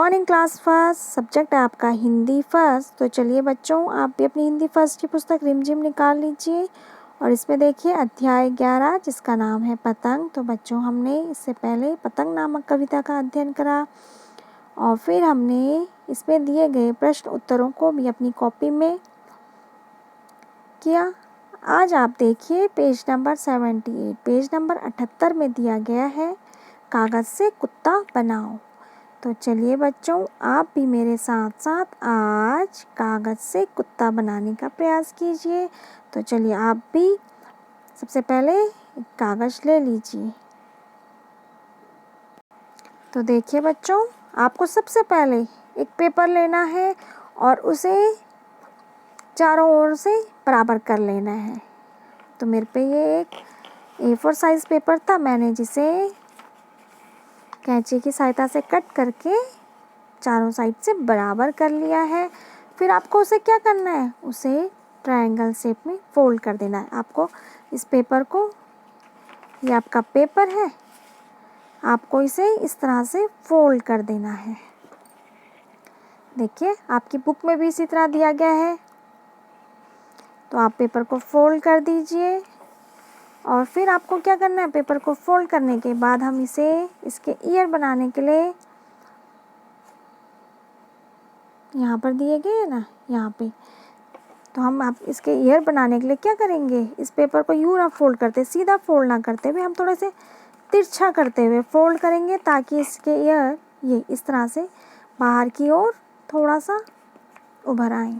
Morning class first, subject है आपका Hindi first. तो चलिए बच्चों, आप भी अपनी हिंदी फर्स्ट की पुस्तक रिमझिम निकाल लीजिए और इसमें देखिए अध्याय 11 जिसका नाम है पतंग। तो बच्चों, हमने इससे पहले पतंग नामक कविता का अध्ययन करा और फिर हमने इसमें दिए गए प्रश्न उत्तरों को भी अपनी कॉपी में किया। आज आप देखिए पेज नंबर 78, पेज नंबर 78 में दिया गया है कागज़ से कुत्ता बनाओ। तो चलिए बच्चों, आप भी मेरे साथ साथ आज कागज़ से कुत्ता बनाने का प्रयास कीजिए। तो चलिए आप भी सबसे पहले एक कागज़ ले लीजिए। तो देखिए बच्चों, आपको सबसे पहले एक पेपर लेना है और उसे चारों ओर से बराबर कर लेना है। तो मेरे पे ये एक A4 साइज़ पेपर था, मैंने जिसे कैंची की सहायता से कट करके चारों साइड से बराबर कर लिया है। फिर आपको उसे क्या करना है, उसे ट्रायंगल शेप में फोल्ड कर देना है। आपको इस पेपर को, ये आपका पेपर है, आपको इसे इस तरह से फोल्ड कर देना है। देखिए आपकी बुक में भी इसी तरह दिया गया है। तो आप पेपर को फोल्ड कर दीजिए और फिर आपको क्या करना है, पेपर को फोल्ड करने के बाद हम इसे इसके ईयर बनाने के लिए यहाँ पर दिए गए हैं ना, यहाँ पे, तो हम आप इसके ईयर बनाने के लिए क्या करेंगे, इस पेपर को यूँ ना फोल्ड करते, सीधा फोल्ड ना करते हुए हम थोड़े से तिरछा करते हुए फोल्ड करेंगे ताकि इसके ईयर ये इस तरह से बाहर की ओर थोड़ा सा उभर आए।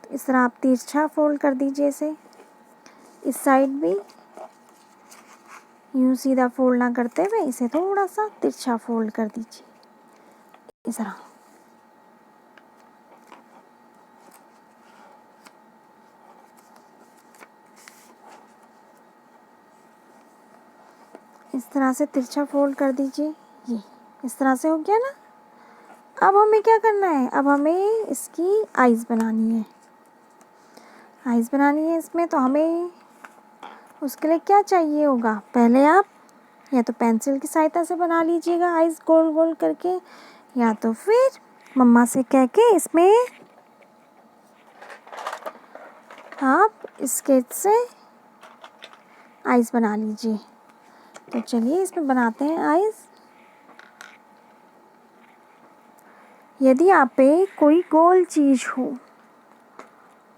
तो इस तरह आप तिरछा फोल्ड कर दीजिए इसे। इस साइड भी यूँ सीधा फोल्ड ना करते हुए इसे थोड़ा सा तिरछा फोल्ड कर दीजिए इस तरह। इस तरह से तिरछा फोल्ड कर दीजिए। ये इस तरह से हो गया ना। अब हमें क्या करना है, अब हमें इसकी आइज़ बनानी है। आइज़ बनानी है इसमें, तो हमें उसके लिए क्या चाहिए होगा, पहले आप या तो पेंसिल की सहायता से बना लीजिएगा आइज़ गोल गोल करके, या तो फिर मम्मा से कह के इसमें आप स्केच से आइज़ बना लीजिए। तो चलिए इसमें बनाते हैं आइज़। यदि आप पे कोई गोल चीज़ हो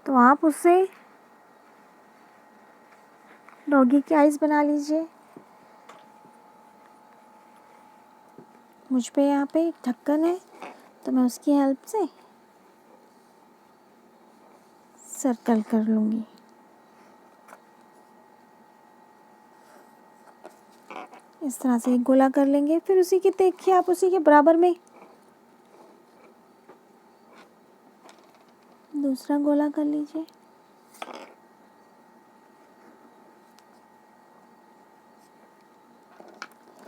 तो आप उसे डॉगी की आइज़ बना लीजिए। मुझ पे यहाँ पे एक ढक्कन है तो मैं उसकी हेल्प से सर्कल कर लूँगी। इस तरह से एक गोला कर लेंगे, फिर उसी के देखिए आप उसी के बराबर में दूसरा गोला कर लीजिए।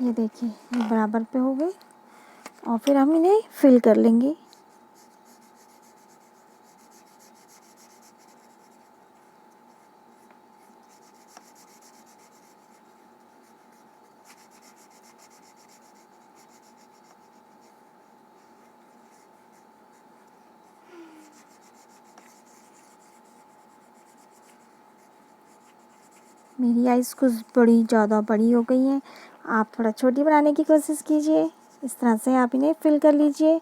ये देखिए ये बराबर पे हो गए और फिर हम इन्हें फिल कर लेंगे। मेरी आइज़ कुछ बड़ी ज़्यादा बड़ी हो गई हैं, आप थोड़ा छोटी बनाने की कोशिश कीजिए। इस तरह से आप इन्हें फिल कर लीजिए।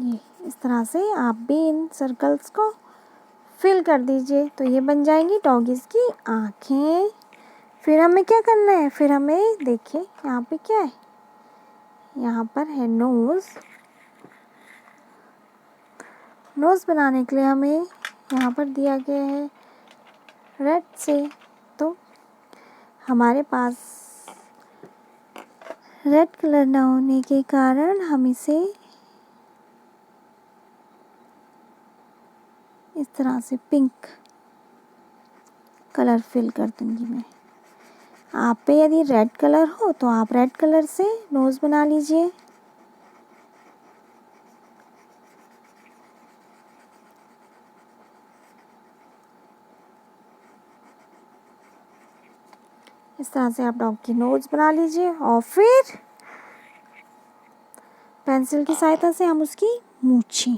ये इस तरह से आप भी इन सर्कल्स को फिल कर दीजिए। तो ये बन जाएंगी डॉगीज़ की आँखें। फिर हमें क्या करना है, फिर हमें देखिए यहाँ पे क्या है, यहाँ पर है नोज़। नोज़ बनाने के लिए हमें यहाँ पर दिया गया है रेड से, तो हमारे पास रेड कलर ना होने के कारण हम इसे इस तरह से पिंक कलर फिल कर दूंगी मैं। आप पे यदि रेड कलर हो तो आप रेड कलर से नोज़ बना लीजिए। इस तरह से आप डॉग की नोज़ बना लीजिए और फिर पेंसिल की सहायता से हम उसकी मूंछें,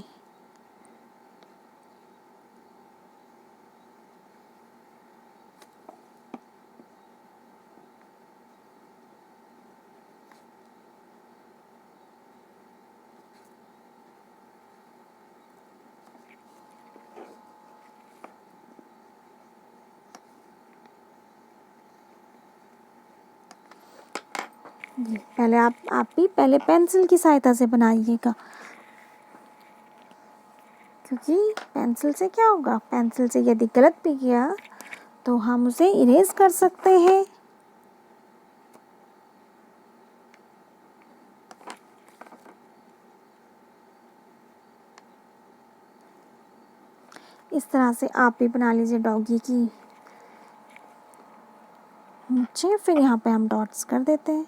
जी पहले आप भी पहले पेंसिल की सहायता से बनाइएगा, क्योंकि पेंसिल से क्या होगा, पेंसिल से यदि गलत भी किया तो हम उसे इरेज कर सकते हैं। इस तरह से आप भी बना लीजिए डॉगी की मूंछें। फिर यहाँ पे हम डॉट्स कर देते हैं।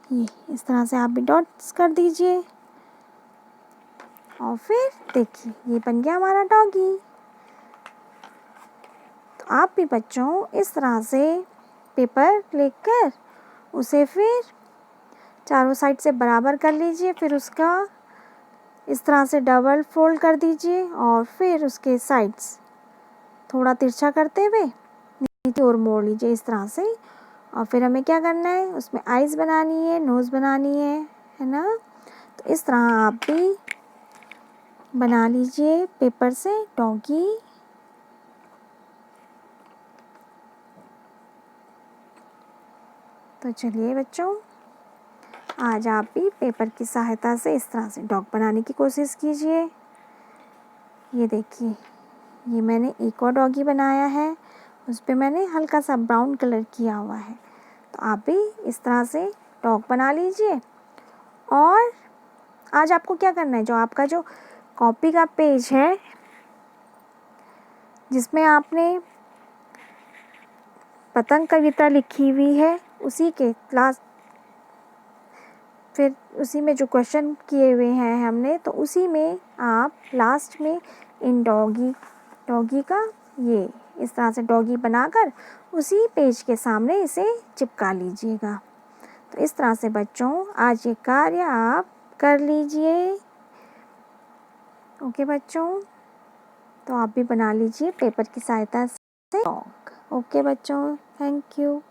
ये इस तरह से आप भी डॉट्स कर दीजिए और फिर देखिए ये बन गया हमारा डॉगी। तो आप भी बच्चों इस तरह से पेपर लेकर उसे फिर चारों साइड से बराबर कर लीजिए, फिर उसका इस तरह से डबल फोल्ड कर दीजिए और फिर उसके साइड्स थोड़ा तिरछा करते हुए नीचे और मोड़ लीजिए इस तरह से। और फिर हमें क्या करना है, उसमें आइज़ बनानी है, नोज़ बनानी है ना। तो इस तरह आप भी बना लीजिए पेपर से डॉगी। तो चलिए बच्चों, आज आप भी पेपर की सहायता से इस तरह से डॉग बनाने की कोशिश कीजिए। ये देखिए, ये मैंने एक और डॉगी बनाया है, उस पे मैंने हल्का सा ब्राउन कलर किया हुआ है। तो आप भी इस तरह से डॉग बना लीजिए। और आज आपको क्या करना है, जो आपका जो कॉपी का पेज है जिसमें आपने पतंग कविता लिखी हुई है, उसी के लास्ट फिर उसी में जो क्वेश्चन किए हुए हैं हमने, तो उसी में आप लास्ट में इन डॉगी का ये इस तरह से डॉगी बनाकर उसी पेज के सामने इसे चिपका लीजिएगा। तो इस तरह से बच्चों आज ये कार्य आप कर लीजिए। ओके बच्चों, तो आप भी बना लीजिए पेपर की सहायता से डॉग। ओके बच्चों, थैंक यू।